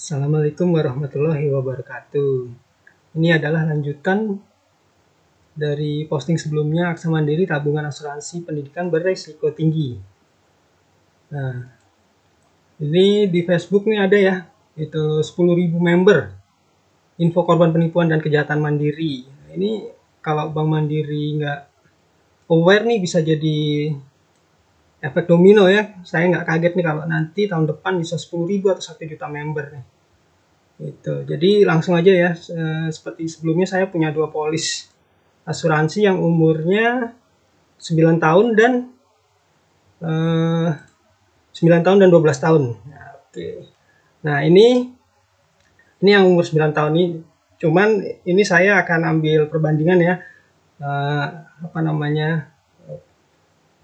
Assalamualaikum warahmatullahi wabarakatuh. Ini adalah lanjutan dari posting sebelumnya, Aksa Mandiri Tabungan Asuransi Pendidikan Beresiko Tinggi. Nah, ini di Facebook nih ada ya, itu 10.000 member. Info korban penipuan dan kejahatan Mandiri. Ini kalau Bank Mandiri nggak aware nih bisa jadi efek domino ya. Saya nggak kaget nih kalau nanti tahun depan bisa 10.000 atau 1 juta member nih. Gitu. Jadi langsung aja ya, seperti sebelumnya saya punya 2 polis asuransi yang umurnya 9 tahun dan 9 tahun dan 12 tahun. Nah, oke. Nah, ini yang umur 9 tahun ini. Cuman ini saya akan ambil perbandingan ya.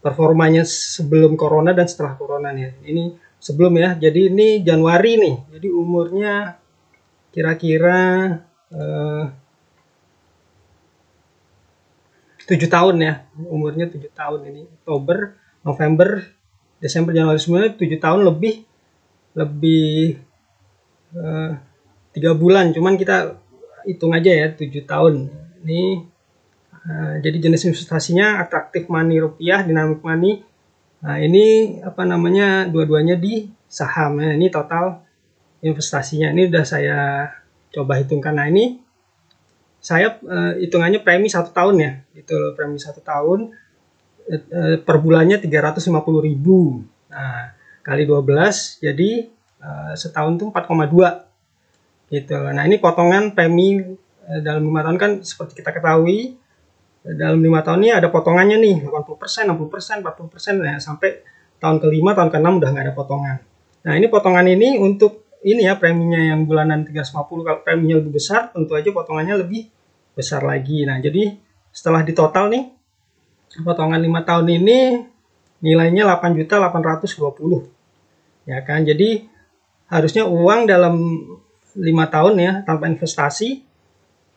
Performanya sebelum corona dan setelah corona nih. Ini sebelum ya. Jadi ini Januari nih. Jadi umurnya kira-kira 7 tahun ya. Umurnya 7 tahun ini. Oktober, November, Desember, Januari, sebenarnya 7 tahun lebih 3 bulan. Cuman kita hitung aja ya 7 tahun. Ini jadi jenis investasinya atraktif money rupiah, dynamic money. Nah, ini dua-duanya di saham. Nah, ini total investasinya. Ini udah saya coba hitungkan. Nah, ini saya hitungannya premi 1 tahun ya. Itu premi 1 tahun per bulannya 350.000. Nah, kali 12 jadi setahun tuh 4,2 gitu. Nah, ini potongan premi dalam 5 tahun kan seperti kita ketahui dalam 5 tahun ini ada potongannya nih 80%, 60%, 40% ya, sampai tahun ke-5, tahun ke-6 udah nggak ada potongan. Nah, ini potongan ini untuk ini ya preminya yang bulanan 350. Kalau preminya lebih besar tentu aja potongannya lebih besar lagi. Nah, jadi setelah ditotal nih potongan 5 tahun ini nilainya 8.820 ya kan. Jadi harusnya uang dalam 5 tahun ya tanpa investasi,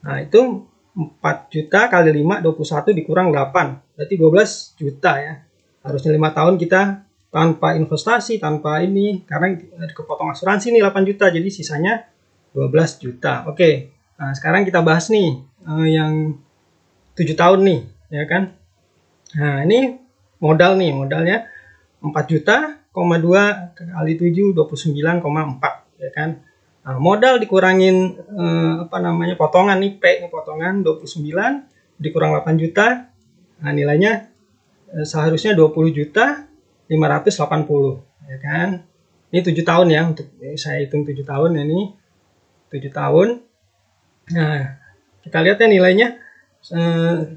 nah itu 4 juta kali 5, 21 dikurang 8, berarti 12 juta ya. Harusnya 5 tahun kita tanpa investasi, tanpa ini, karena kepotong asuransi nih 8 juta, jadi sisanya 12 juta. Oke, nah sekarang kita bahas nih yang 7 tahun nih, ya kan. Nah ini modalnya 4 juta, 2 kali 7, 29,4 ya kan. Nah, modal dikurangin potongan nih, P ini potongan 29 dikurang 8 juta. Nah, nilainya seharusnya 20 juta 580 ya kan. Ini 7 tahun ya, untuk saya hitung 7 tahun ini 7 tahun. Nah, kita lihat ya nilainya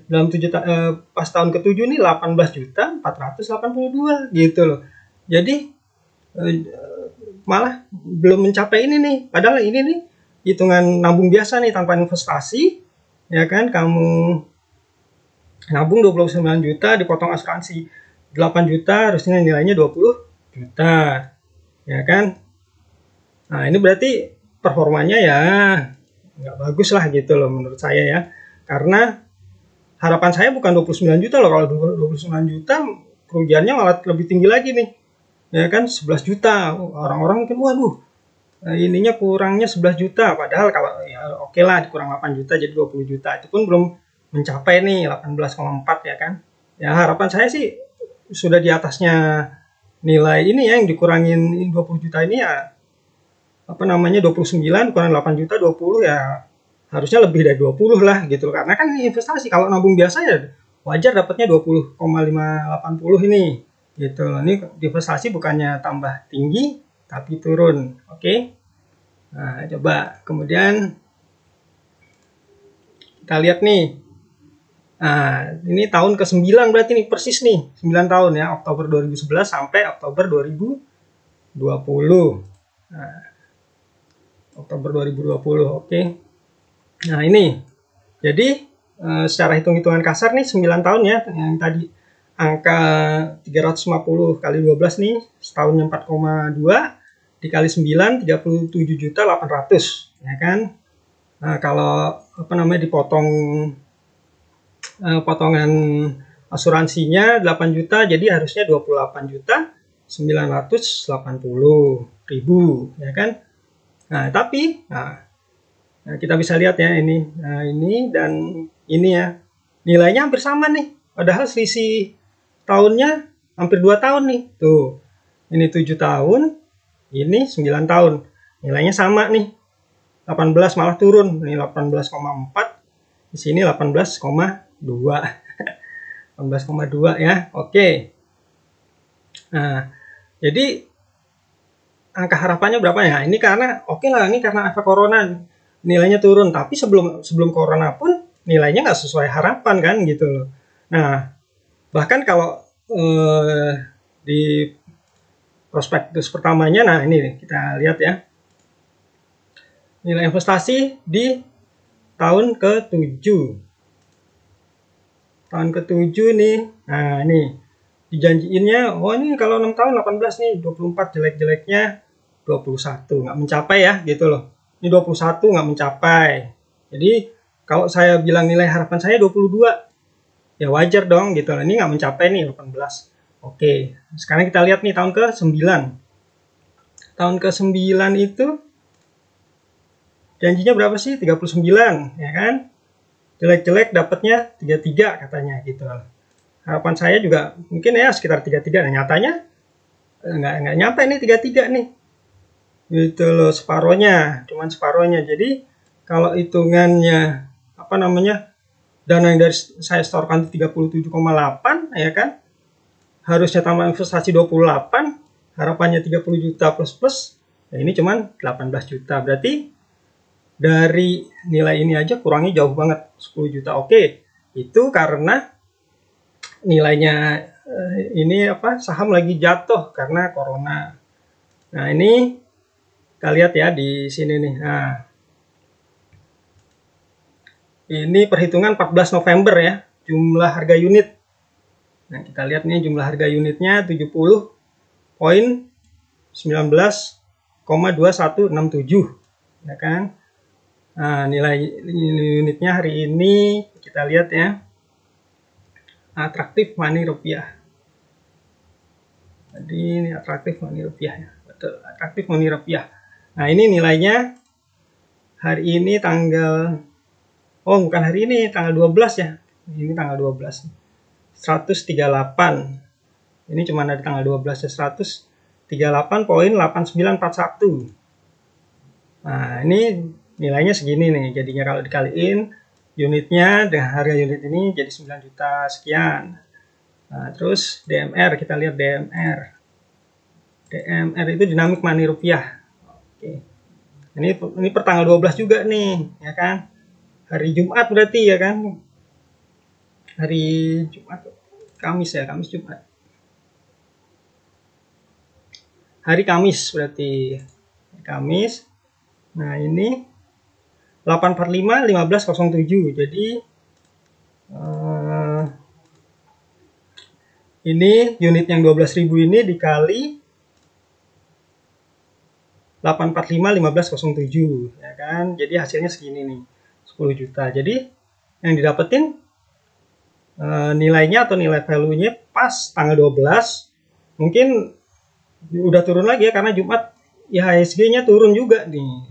dalam 7 pas tahun ke-7 nih 18 juta 482 gitu loh. Jadi malah belum mencapai ini nih, padahal ini nih hitungan nabung biasa nih tanpa investasi ya kan. Kamu nabung 29 juta dipotong asuransi 8 juta, harusnya nilainya 20 juta ya kan. Nah, ini berarti performanya ya nggak bagus lah gitu loh menurut saya ya, karena harapan saya bukan 29 juta loh. Kalau 29 juta kerugiannya malah lebih tinggi lagi nih ya kan, 11 juta. Orang-orang mungkin waduh ininya kurangnya 11 juta, padahal kalau ya oke lah dikurang 8 juta jadi 20 juta, itu pun belum mencapai nih 18,4 ya kan. Ya harapan saya sih sudah di atasnya nilai ini ya, yang dikurangin 20 juta ini ya 29 kurang 8 juta 20 ya harusnya lebih dari 20 lah gitu, karena kan ini investasi. Kalau nabung biasa ya wajar dapatnya 20,580 ini gitu. Ini investasi bukannya tambah tinggi tapi turun. Oke. Nah, coba kemudian kita lihat nih. Nah, ini tahun ke-9 berarti nih persis nih 9 tahun ya, Oktober 2011 sampai Oktober 2020. Nah, Oktober 2020. Oke. Nah, ini jadi secara hitung-hitungan kasar nih 9 tahun ya, yang tadi angka 350 kali 12 nih setahunnya 4,2 dikali 9 37.800 ya kan. Nah, kalau dipotong potongan asuransinya 8 juta, jadi harusnya 28.980.000 ya kan. Nah, tapi kita bisa lihat ya ini. Nah, ini dan ini ya. Nilainya hampir sama nih. Padahal selisih tahunnya hampir 2 tahun nih. Tuh. Ini 7 tahun, ini 9 tahun. Nilainya sama nih. 18 malah turun. Ini 18,4. Di sini 18,2. 18,2 ya. Oke. Nah, jadi angka harapannya berapa ya? Ini karena lah, ini karena efek corona nilainya turun. Tapi sebelum corona pun nilainya nggak sesuai harapan kan gitu loh. Nah, bahkan kalau di prospektus pertamanya, nah ini kita lihat ya. Nilai investasi di tahun ke-7. Tahun ke-7 nih. Nah, ini dijanjiinnya, oh ini kalau 6 tahun 18 nih, 24 jelek-jeleknya 21, nggak mencapai ya gitu loh. Ini 21 nggak mencapai. Jadi kalau saya bilang nilai harapan saya 22, ya wajar dong gitu loh. Ini nggak mencapai nih 18. Oke, sekarang kita lihat nih tahun ke-9. Tahun ke-9 itu janjinya berapa sih? 39, ya kan? Jelek-jelek dapatnya 33 katanya gitu loh. Harapan saya juga mungkin ya sekitar 33. Nah, nyatanya nggak nyampe nih 33 nih. Gitu loh, separohnya, cuman separohnya. Jadi kalau hitungannya apa namanya? Dana yang dari saya setorkan itu 37,8 ya kan? Harusnya tambah investasi 28, harapannya 30 juta plus. Ya ini cuman 18 juta. Berarti dari nilai ini aja kurangnya jauh banget, 10 juta. Oke, itu karena nilainya ini saham lagi jatuh karena corona. Nah, ini kita lihat ya di sini nih. Nah, ini perhitungan 14 November ya, jumlah harga unit. Nah, kita lihat nih jumlah harga unitnya 70,19,2167 ya kan. Nah, nilai unitnya hari ini kita lihat ya. Atraktif money rupiah. Jadi ini atraktif money rupiah ya. Betul, atraktif money rupiah. Nah, ini nilainya hari ini bukan hari ini, tanggal 12 ya. Ini tanggal 12. 138. Ini cuma dari tanggal 12 ya, 138,8941. Nah, ini nilainya segini nih. Jadinya kalau dikaliin unitnya dengan harga unit ini jadi 9 juta sekian. Nah, terus DMR, kita lihat DMR. DMR itu dinamik money rupiah. Oke. Ini per tanggal 12 juga nih, ya kan? Hari Jumat berarti ya kan? Hari Jumat, Kamis ya, Kamis Jumat. Hari Kamis berarti. Kamis. Nah, ini 845,1507. Jadi ini unit yang 12.000 ini dikali 845,1507 ya kan. Jadi hasilnya segini nih, 10 juta. Jadi yang didapetin nilainya atau nilai value-nya pas tanggal 12. Mungkin udah turun lagi ya karena Jumat IHSG-nya turun juga nih,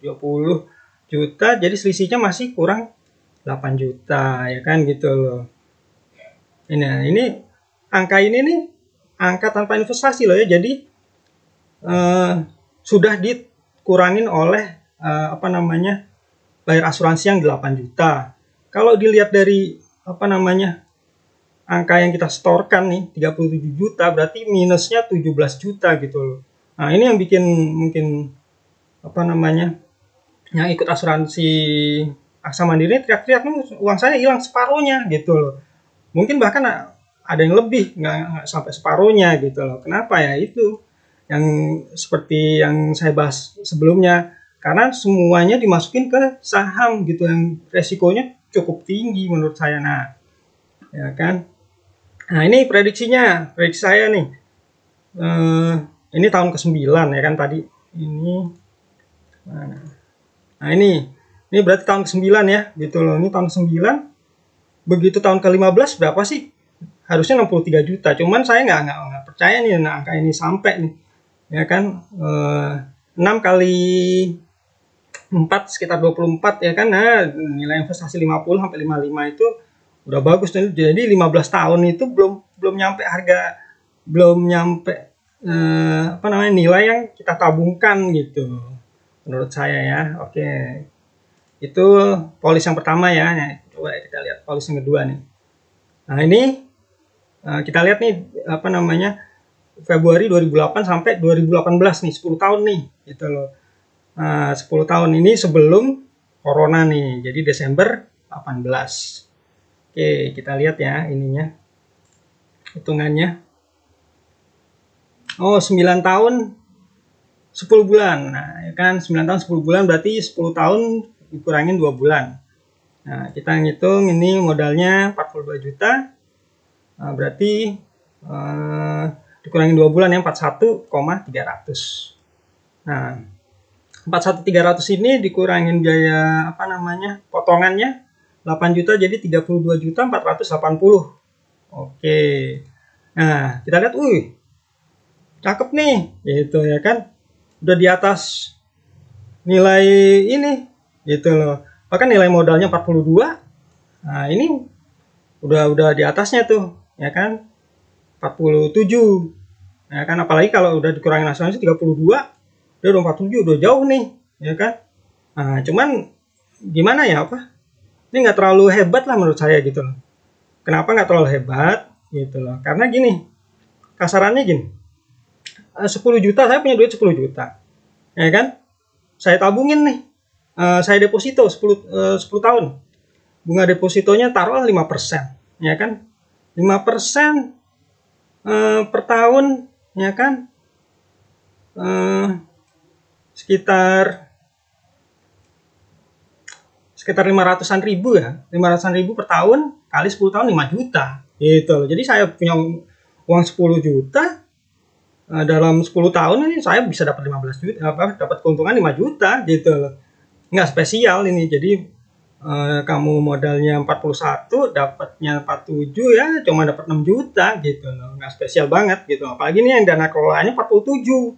20 juta. Jadi selisihnya masih kurang 8 juta ya kan gitu loh. Ini angka ini nih angka tanpa investasi loh ya. Jadi sudah dikurangin oleh bayar asuransi yang 8 juta. Kalau dilihat dari angka yang kita setorkan nih 37 juta, berarti minusnya 17 juta gitu loh. Nah, ini yang bikin mungkin yang ikut asuransi Aksa Mandiri teriak-teriak nih, uang saya hilang separuhnya gitu loh. Mungkin bahkan ada yang lebih, nggak sampai separuhnya gitu loh. Kenapa ya? Itu yang seperti yang saya bahas sebelumnya, karena semuanya dimasukin ke saham gitu, yang resikonya cukup tinggi menurut saya. Nah, ya kan. Nah, ini prediksi saya nih. Ini tahun ke-9 ya kan tadi. Nah, ini berarti tahun ke-9 ya gitu loh. Ini tahun ke-9. Begitu tahun ke-15 berapa sih? Harusnya 63 juta. Cuman saya nggak percaya nih angka ini sampai nih. Ya kan 6 kali 4 sekitar 24 ya kan. Nah, nilai investasi 50 sampai 55 itu udah bagus. Jadi 15 tahun itu belum nyampe harga, belum nyampe nilai yang kita tabungkan gitu. Menurut saya ya. Oke. Itu polis yang pertama ya. Nah, coba kita lihat polis yang kedua nih. Nah, ini kita lihat nih Februari 2008 sampai 2018 nih, 10 tahun nih gitu loh. 10 tahun ini sebelum corona nih. Jadi Desember 18. Oke, kita lihat ya ininya. Hitungannya. Oh, 9 tahun 10 bulan. Nah, ya kan 9 tahun 10 bulan berarti 10 tahun dikurangin 2 bulan. Nah, kita ngitung ini modalnya 42 juta. Nah, berarti dikurangin 2 bulan ya 41,300. Nah, 41.300 ini dikurangin biaya potongannya 8 juta jadi 32.480. Oke. Nah, kita lihat cakep nih gitu ya kan. Udah di atas nilai ini gitu loh. Bahkan nilai modalnya 42. Nah, ini udah di atasnya tuh ya kan. 47. Ya kan, apalagi kalau udah dikurangin asuransi 32, dia udah 47, udah jauh nih, ya kan. Nah, cuman gimana ya ini nggak terlalu hebat lah menurut saya gitu loh. Kenapa nggak terlalu hebat gitu loh? Karena gini, kasarannya gini, 10 juta, saya punya duit 10 juta, ya kan. Saya tabungin nih, saya deposito 10 tahun. Bunga depositonya taruhlah 5%, ya kan. 5% per tahun, ya kan. Sekitar 500-an ribu ya. 500-an ribu per tahun kali 10 tahun 5 juta. Gitu loh. Jadi saya punya uang 10 juta, dalam 10 tahun ini saya bisa dapat 15 juta, dapat keuntungan 5 juta gitu loh. Nggak spesial ini. Jadi kamu modalnya 41, dapatnya 47 ya cuma dapat 6 juta gitu loh. Nggak spesial banget gitu. Apalagi ini yang dana kelolaannya 47.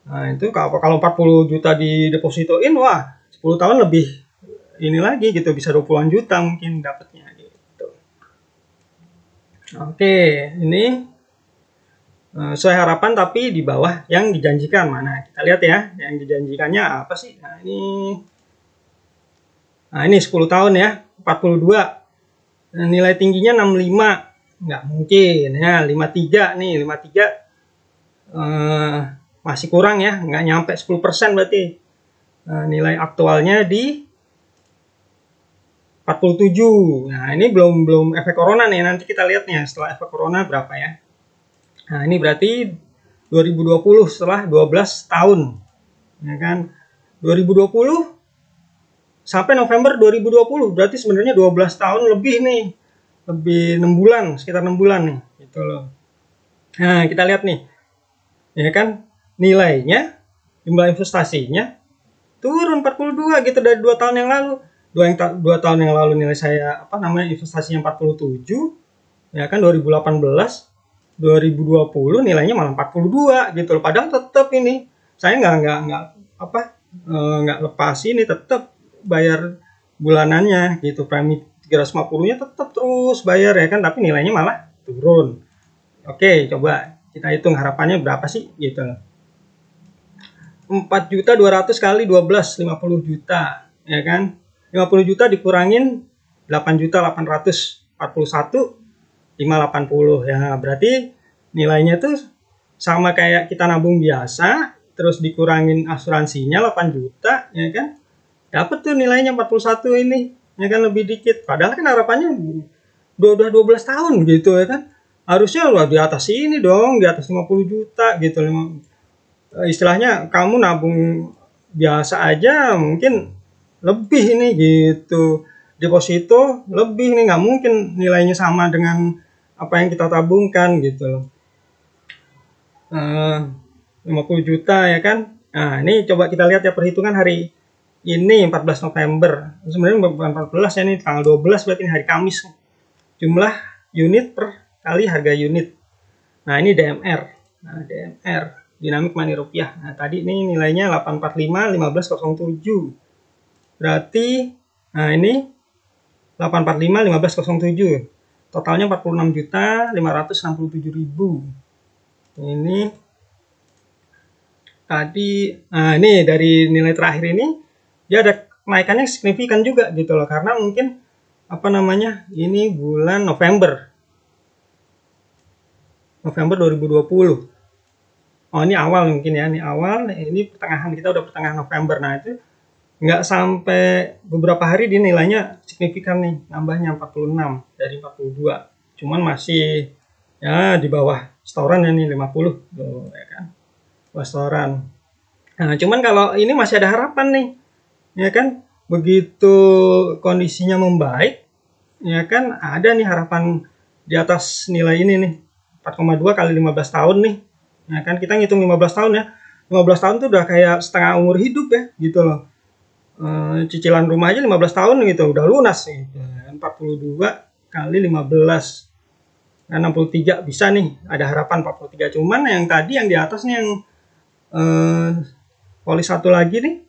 Nah, itu kalau 40 juta didepositoin, wah 10 tahun lebih ini lagi gitu, bisa 20-an juta mungkin dapatnya gitu. Oke, ini sesuai harapan tapi di bawah yang dijanjikan. Mana kita lihat ya, yang dijanjikannya apa sih? Nah, ini 10 tahun ya, 42. Nilai tingginya 65. Nggak mungkin ya, 53 nih, 53 masih kurang ya, nggak nyampe 10% berarti. Nilai aktualnya di 47. Nah, ini belum efek corona nih. Nanti kita lihat nih setelah efek corona berapa ya. Nah, ini berarti 2020 setelah 12 tahun. Ya kan? 2020 sampai November 2020 berarti sebenarnya 12 tahun lebih nih. Lebih 6 bulan, sekitar 6 bulan nih gitu loh. Nah, kita lihat nih. Ya kan? Nilainya, jumlah investasinya turun 42 gitu dari 2 tahun yang lalu. 2 tahun yang lalu nilai saya investasinya 47, ya kan. 2018, 2020 nilainya malah 42 gitu loh. Padahal tetap ini saya nggak lepas ini, tetap bayar bulanannya gitu. Premi 350-nya tetap terus bayar ya kan, tapi nilainya malah turun. Oke, coba kita hitung harapannya berapa sih gitu loh. 4.200.000 kali 12, 50 juta ya kan. 50 juta dikurangin 8.841.580 ya, berarti nilainya tuh sama kayak kita nabung biasa terus dikurangin asuransinya 8 juta ya kan, dapat tuh nilainya 41 ini ya kan, lebih dikit. Padahal kan harapannya udah 12 tahun gitu ya kan, harusnya di atas ini dong, di atas 50 juta gitu. Istilahnya kamu nabung biasa aja mungkin lebih ini gitu, deposito lebih nih, nggak mungkin nilainya sama dengan apa yang kita tabungkan gitu loh. 50 juta ya kan. Nah, ini coba kita lihat ya perhitungan hari ini 14 November. Sebenarnya bukan 14 ya, ini tanggal 12 berarti ini hari Kamis. Jumlah unit per kali harga unit. Nah, ini DMR. Nah, DMR Dynamic Money Rupiah. Nah, tadi ini nilainya 845.1507. berarti nah ini 845 1507. Totalnya 46.567.000. Ini tadi ini dari nilai terakhir ini dia ada kenaikannya signifikan juga gitu loh, karena mungkin apa namanya, ini bulan November 2020. Oh, ini awal mungkin ya, ini awal, ini pertengahan, kita udah pertengahan November. Nah, itu nggak sampai beberapa hari dia nilainya signifikan nih, nambahnya 46 dari 42. Cuman masih ya di bawah setoran ya nih 50 tuh, ya kan, bawah setoran. Nah, cuman kalau ini masih ada harapan nih, ya kan, begitu kondisinya membaik, ya kan, ada nih harapan di atas nilai ini nih, 4,2 kali 15 tahun nih. Nah, kan kita ngitung 15 tahun ya. 15 tahun tuh udah kayak setengah umur hidup ya, gitu loh. Cicilan rumah aja 15 tahun gitu, udah lunas gitu. 42 kali 15. Nah, 63 bisa nih, ada harapan 43. Cuman yang tadi yang di atas nih yang polis satu lagi nih.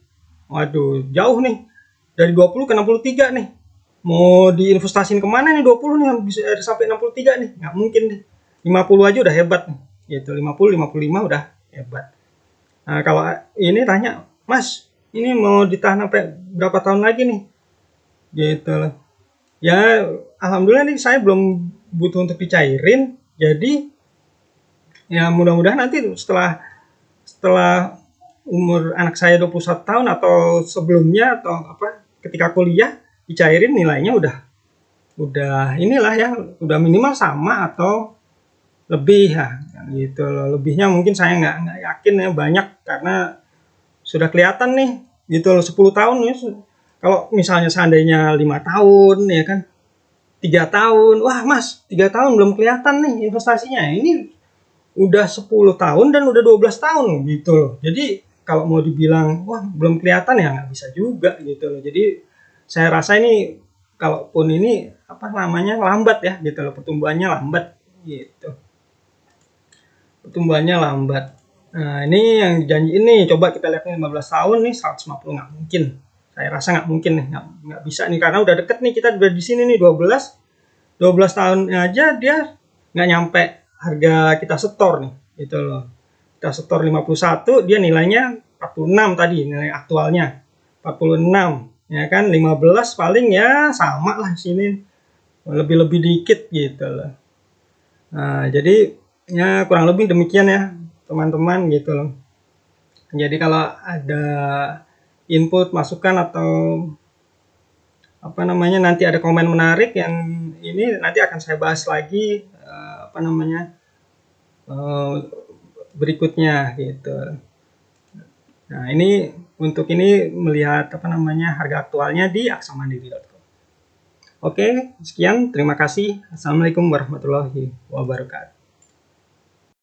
Waduh, jauh nih. Dari 20 ke 63 nih. Mau diinvestasiin kemana nih 20 nih, bisa sampai 63 nih? Nggak mungkin nih. 50 aja udah hebat nih. Gitu, 50, 55 udah hebat. Nah, kalau ini tanya, Mas, ini mau ditahan sampai berapa tahun lagi nih? Gitu loh. Ya, alhamdulillah nih saya belum butuh untuk dicairin. Jadi, ya mudah-mudahan nanti setelah umur anak saya 21 tahun atau sebelumnya atau apa, ketika kuliah dicairin nilainya udah inilah ya, udah minimal sama atau lebih ya, gitu loh. Lebihnya mungkin saya nggak yakin ya banyak, karena sudah kelihatan nih gitu loh, 10 tahun ya. Kalau misalnya seandainya 5 tahun ya kan, 3 tahun, wah Mas 3 tahun belum kelihatan nih investasinya, ini udah 10 tahun dan udah 12 tahun gitu loh. Jadi kalau mau dibilang wah belum kelihatan ya nggak bisa juga gitu loh. Jadi saya rasa ini kalaupun ini apa namanya lambat ya gitu loh, pertumbuhannya lambat gitu. Pertumbuhannya lambat. Nah, ini yang janji ini coba kita lihat nih 15 tahun nih 150 nggak mungkin. Saya rasa nggak mungkin nih, nggak bisa nih, karena udah deket nih, kita udah di sini nih 12 tahun aja dia nggak nyampe harga kita setor nih gitu loh. Kita setor 51, dia nilainya 46 tadi nilai aktualnya 46 ya kan, 15 paling ya sama lah sini, lebih dikit gitu loh. Nah, jadi ya kurang lebih demikian ya teman-teman gitu loh. Jadi kalau ada input, masukan atau apa namanya nanti ada komen menarik yang ini nanti akan saya bahas lagi apa namanya berikutnya gitu. Nah, ini untuk ini melihat apa namanya harga aktualnya di aksamandiri.com. Oke, sekian, terima kasih. Assalamualaikum warahmatullahi wabarakatuh.